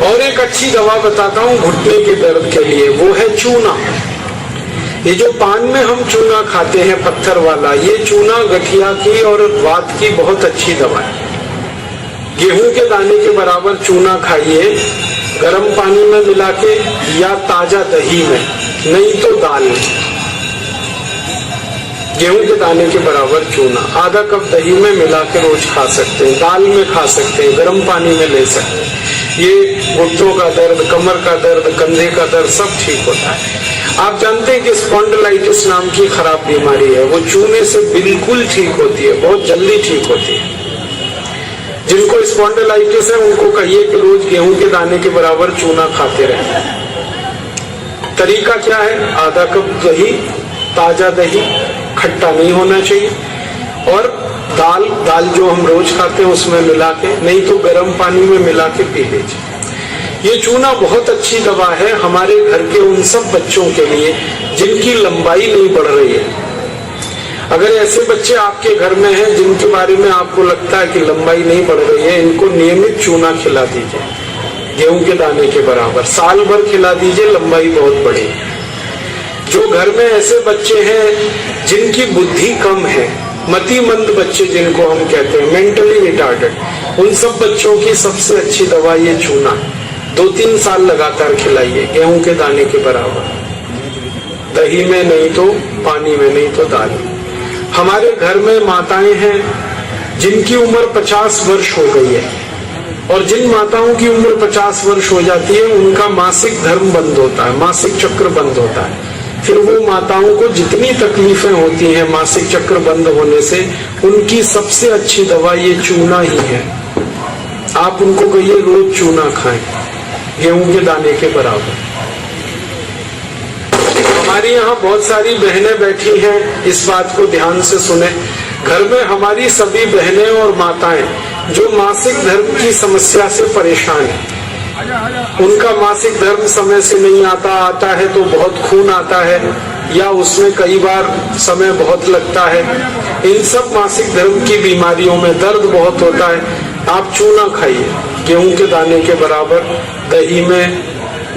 और एक अच्छी दवा बताता हूँ घुटने के दर्द के लिए, वो है चूना। ये जो पान में हम चूना खाते हैं पत्थर वाला, ये चूना गठिया की और वात की बहुत अच्छी दवा है। गेहूं के दाने के बराबर चूना खाइए, गर्म पानी में मिला के या ताजा दही में, नहीं तो दाल में। गेहूं के दाने के बराबर चूना आधा कप दही में मिला के रोज खा सकते हैं, दाल में खा सकते हैं, गर्म पानी में ले सकते हैं। ये घुटनों का दर्द, कमर का दर्द, कंधे का दर्द सब ठीक होता है। आप जानते हैं कि स्पॉन्डिलाइटिस नाम की खराब बीमारी है, वो चूने से बिल्कुल ठीक होती है, बहुत जल्दी ठीक होती है। जिनको स्पॉन्डिलाइटिस है उनको कहिए कि रोज गेहूं के दाने के बराबर चूना खाते रहें। तरीका क्या है? आधा कप दही, ताजा दही, खट्टा नहीं होना चाहिए, और दाल जो हम रोज खाते हैं उसमें मिला के, नहीं तो गर्म पानी में मिला के पी लीजिए। ये चूना बहुत अच्छी दवा है हमारे घर के उन सब बच्चों के लिए जिनकी लंबाई नहीं बढ़ रही है। अगर ऐसे बच्चे आपके घर में हैं जिनके बारे में आपको लगता है कि लंबाई नहीं बढ़ रही है, इनको नियमित चूना खिला दीजिए, गेहूं के दाने के बराबर, साल भर खिला दीजिए, लंबाई बहुत बढ़ेगी। जो घर में ऐसे बच्चे हैं जिनकी बुद्धि कम है, मतिमंद बच्चे जिनको हम कहते हैं, मेंटली रिटार्डेड, उन सब बच्चों की सबसे अच्छी दवा ये चूना। 2-3 साल लगातार खिलाइए, गेहूं के दाने के बराबर, दही में नहीं तो पानी में, नहीं तो दाल में। हमारे घर में माताएं हैं जिनकी उम्र 50 वर्ष हो गई है, और जिन माताओं की उम्र 50 वर्ष हो जाती है उनका मासिक धर्म बंद होता है, मासिक चक्र बंद होता है। फिर वो माताओं को जितनी तकलीफें होती हैं मासिक चक्र बंद होने से, उनकी सबसे अच्छी दवा ये चूना ही है। आप उनको कहिए रोज चूना खाएं, गेहूं के दाने के बराबर। हमारी यहाँ बहुत सारी बहनें बैठी हैं, इस बात को ध्यान से सुने। घर में हमारी सभी बहनें और माताएं जो मासिक धर्म की समस्या से परेशान हैं, उनका मासिक धर्म समय से नहीं आता है तो बहुत खून आता है, या उसमें कई बार समय बहुत लगता है, इन सब मासिक धर्म की बीमारियों में दर्द बहुत होता है। आप चूना खाइए, गेहूं के दाने के बराबर, दही में,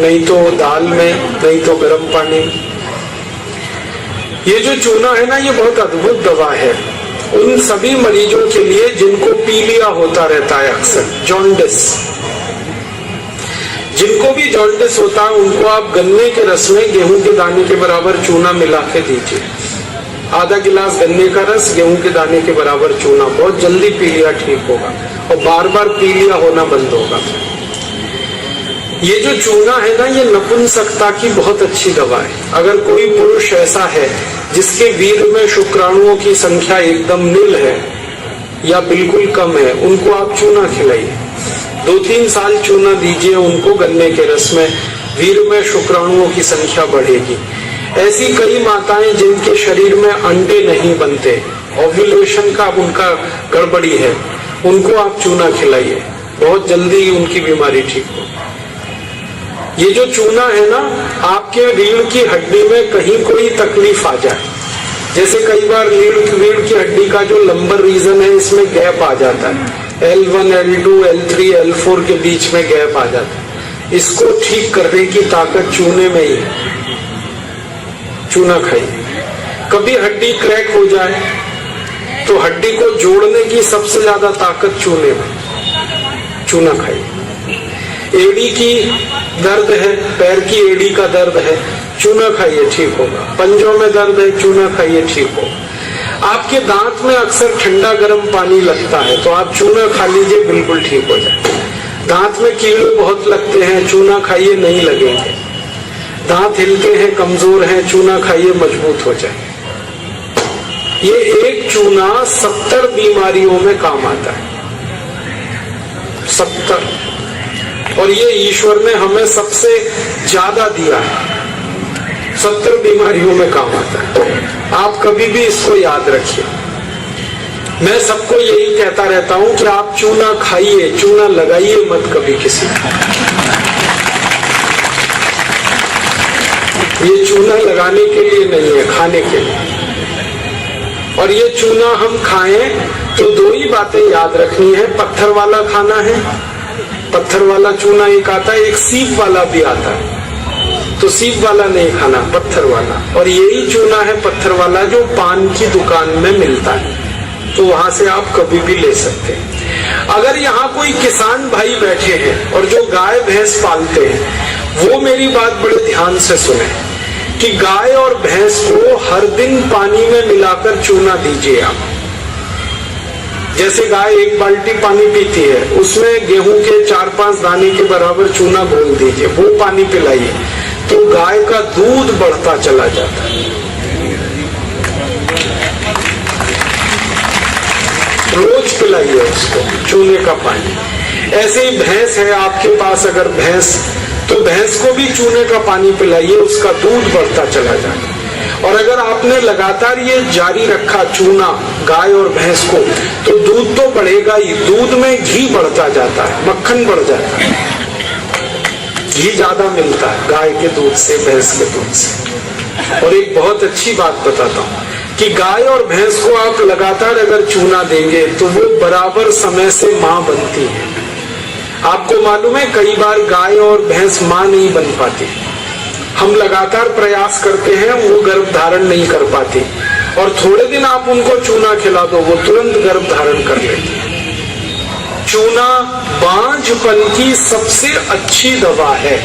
नहीं तो दाल में, नहीं तो गर्म पानी में। ये जो चूना है ना, ये बहुत अद्भुत दवा है उन सभी मरीजों के लिए जिनको पीलिया होता रहता है, अक्सर जॉन्डिस। जिनको भी जॉन्डिस होता है उनको आप गन्ने के रस में गेहूं के दाने के बराबर चूना मिला के दीजिए। आधा गिलास गन्ने का रस, गेहूं के दाने के बराबर चूना, बहुत जल्दी पीलिया ठीक होगा और बार बार पीलिया होना बंद होगा। ये जो चूना है ना, ये नपुंसकता की बहुत अच्छी दवा है। अगर कोई पुरुष ऐसा है जिसके वीर्य में शुक्राणुओं की संख्या एकदम नील है या बिल्कुल कम है, उनको आप चूना खिलाइए। 2-3 साल चूना दीजिए उनको गन्ने के रस में, वीर्य में शुक्राणुओं की संख्या बढ़ेगी। ऐसी कई माताएं जिनके शरीर में अंडे नहीं बनते, ओव्यूलेशन का उनका गड़बड़ी है, उनको आप चूना खिलाइए, बहुत जल्दी उनकी बीमारी ठीक हो। ये जो चूना है ना, आपके रीढ़ की हड्डी में कहीं कोई तकलीफ आ जाए, जैसे कई बार रीढ़ की हड्डी का जो लंबर रीजन है इसमें गैप आ जाता है, L1, L2, L3, L4 के बीच में गैप आ जाता है, इसको ठीक करने की ताकत चूने में ही है। चूना खाइए। कभी हड्डी क्रैक हो जाए तो हड्डी को जोड़ने की सबसे ज्यादा ताकत चूने में, चूना खाइए। एड़ी की दर्द है, पैर की एड़ी का दर्द है, चूना खाइए, ठीक होगा। पंजों में दर्द है, चूना खाइए, ठीक होगा। आपके दांत में अक्सर ठंडा गर्म पानी लगता है तो आप चूना खा लीजिए, बिल्कुल ठीक हो जाए। दांत में कीड़े बहुत लगते हैं, चूना खाइए, नहीं लगेंगे। दांत हिलते हैं, कमजोर हैं, चूना खाइए, मजबूत हो जाए। ये एक चूना 70 बीमारियों में काम आता है, 70। और ये ईश्वर ने हमें सबसे ज्यादा दिया है, 70 बीमारियों में काम आता है। आप कभी भी इसको याद रखिए। मैं सबको यही कहता रहता हूं कि आप चूना खाइए, चूना लगाइए मत कभी किसी को। ये चूना लगाने के लिए नहीं है, खाने के लिए। और ये चूना हम खाएं तो 2 ही बातें याद रखनी है, पत्थर वाला खाना है, पत्थर पत्थर वाला चूना एक आता है, एक सीप वाला भी आता है। तो सीप वाला नहीं खाना, पत्थर वाला। और यही चूना है पत्थर वाला जो पान की दुकान में मिलता है, तो वहां से आप कभी भी ले सकते हैं। अगर यहाँ कोई किसान भाई बैठे हैं और जो गाय भैंस पालते हैं, वो मेरी बात बड़े ध्यान से सुने कि गाय और भैंस को हर दिन पानी में मिलाकर चूना दीजिए आप। जैसे गाय एक बाल्टी पानी पीती है, उसमें गेहूं के 4-5 दाने के बराबर चूना घोल दीजिए, वो पानी पिलाइए, तो गाय का दूध बढ़ता चला जाता है। रोज पिलाइए उसको चूने का पानी। ऐसे ही भैंस है आपके पास, अगर भैंस, तो भैंस को भी चूने का पानी पिलाइए, उसका दूध बढ़ता चला जाता है। और अगर आपने लगातार ये जारी रखा चूना गाय और भैंस को, तो दूध तो बढ़ेगा ही, दूध में घी बढ़ता जाता है, मक्खन बढ़ जाता है, घी ज्यादा मिलता है गाय के दूध से, भैंस के दूध से। और एक बहुत अच्छी बात बताता हूँ कि गाय और भैंस को आप लगातार अगर चूना देंगे तो वो बराबर समय से माँ बनती है। आपको मालूम है कई बार गाय और भैंस माँ नहीं बन पाती, हम लगातार प्रयास करते हैं, वो गर्भ धारण नहीं कर पाती, और थोड़े दिन आप उनको चूना खिला दो, वो तुरंत गर्भ धारण कर लेती है। चूना बांझपन की सबसे अच्छी दवा है।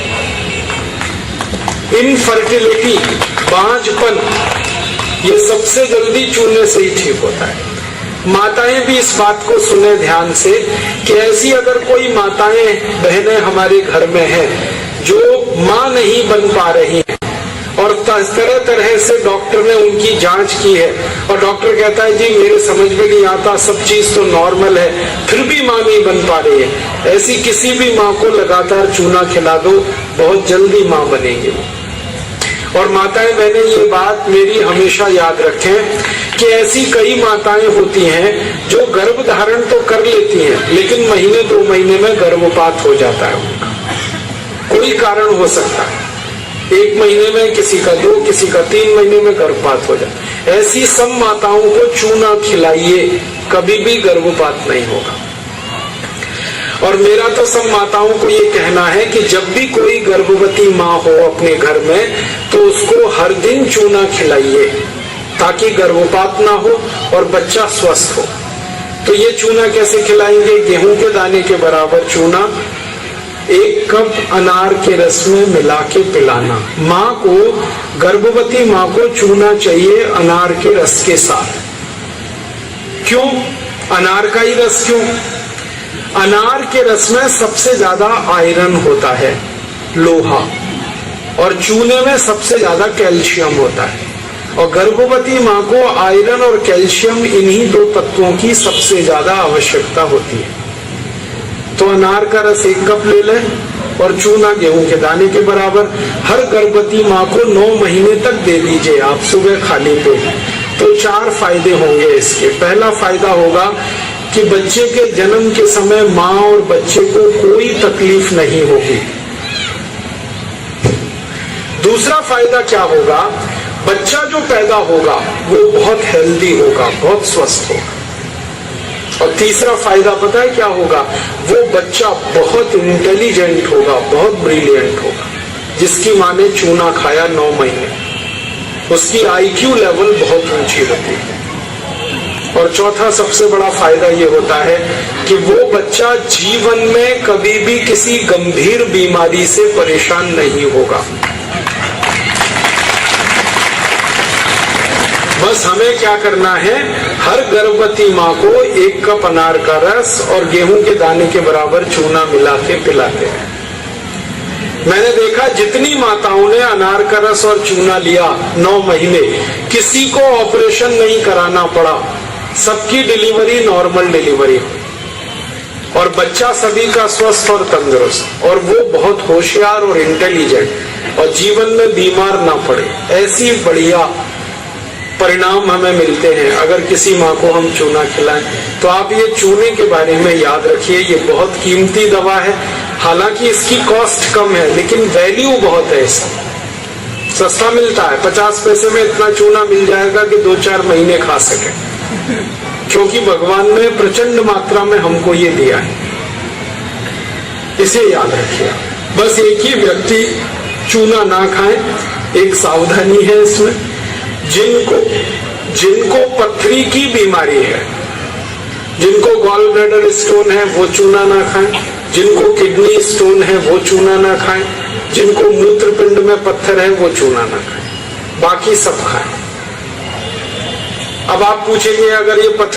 इनफर्टिलिटी, बांझपन, ये सबसे जल्दी चूने से ही ठीक होता है। माताएं भी इस बात को सुने ध्यान से कि ऐसी अगर कोई माताएं बहनें हमारे घर में हैं जो मां नहीं बन पा रही हैं, और तरह तरह से डॉक्टर ने उनकी जांच की है, और डॉक्टर कहता है जी मेरे समझ में नहीं आता, सब चीज तो नॉर्मल है, फिर भी मां नहीं बन पा रही है, ऐसी किसी भी मां को लगातार चूना खिला दो, बहुत जल्दी मां बनेगी। और माताएं बहनें ये बात मेरी हमेशा याद रखें कि ऐसी कई माताएं होती हैं जो गर्भ धारण तो कर लेती हैं, लेकिन महीने 2 महीने में गर्भपात हो जाता है उनका, कोई कारण हो सकता है। 1 महीने में किसी का 2, किसी का 3 महीने में गर्भपात हो जाता है। ऐसी सब माताओं को चूना खिलाइए, कभी भी गर्भपात नहीं होगा। और मेरा तो सब माताओं को ये कहना है कि जब भी कोई गर्भवती माँ हो अपने घर में, तो उसको हर दिन चूना खिलाइए ताकि गर्भपात ना हो और बच्चा स्वस्थ हो। तो ये चूना कैसे खिलाएंगे? गेहूं के दाने के बराबर चूना 1 कप अनार के रस में मिला के पिलाना। माँ को, गर्भवती माँ को चूना चाहिए अनार के रस के साथ। क्यों अनार का ही रस? क्यों? अनार के रस में सबसे ज्यादा आयरन होता है, लोहा, और चूने में सबसे ज्यादा कैल्शियम होता है। और गर्भवती माँ को आयरन और कैल्शियम, इन्हीं 2 तत्वों की सबसे ज्यादा आवश्यकता होती है। तो अनार का रस 1 कप ले लें और चूना गेहूं के दाने के बराबर हर गर्भवती माँ को 9 महीने तक दे दीजिए आप, सुबह खाली पेट। तो 4 फायदे होंगे इसके। पहला फायदा होगा कि बच्चे के जन्म के समय माँ और बच्चे को कोई तकलीफ नहीं होगी। दूसरा फायदा क्या होगा? बच्चा जो पैदा होगा वो बहुत हेल्दी होगा, बहुत स्वस्थ होगा। और तीसरा फायदा पता है क्या होगा? वो बच्चा बहुत इंटेलिजेंट होगा, बहुत ब्रिलियंट होगा। जिसकी माँ ने चूना खाया 9 महीने, उसकी IQ लेवल बहुत ऊंची होती है। और चौथा सबसे बड़ा फायदा ये होता है कि वो बच्चा जीवन में कभी भी किसी गंभीर बीमारी से परेशान नहीं होगा। बस हमें क्या करना है? हर गर्भवती माँ को 1 कप अनार का रस और गेहूं के दाने के बराबर चूना मिला के पिलाते हैं। मैंने देखा जितनी माताओं ने अनार का रस और चूना लिया 9 महीने, किसी को ऑपरेशन नहीं कराना पड़ा, सबकी डिलीवरी नॉर्मल डिलीवरी, और बच्चा सभी का स्वस्थ और तंदुरुस्त, और वो बहुत होशियार और इंटेलिजेंट, और जीवन में बीमार ना पड़े। ऐसी बढ़िया परिणाम हमें मिलते हैं अगर किसी माँ को हम चूना खिलाएं। तो आप ये चूने के बारे में याद रखिए, ये बहुत कीमती दवा है। हालांकि इसकी कॉस्ट कम है, लेकिन वैल्यू बहुत है इसका। सस्ता मिलता है, 50 पैसे में इतना चूना मिल जाएगा कि 2-4 महीने खा सके, क्योंकि भगवान ने प्रचंड मात्रा में हमको ये दिया है। इसे याद रखिए। बस एक ही व्यक्ति चूना ना खाए, एक सावधानी है इसमें। जिनको पथरी की बीमारी है, जिनको गॉल ब्लैडर स्टोन है, वो चूना ना खाएं। जिनको किडनी स्टोन है, वो चूना ना खाएं। जिनको मूत्रपिंड में पत्थर है, वो चूना ना खाएं, बाकी सब खाएं। अब आप पूछेंगे अगर ये पत्थर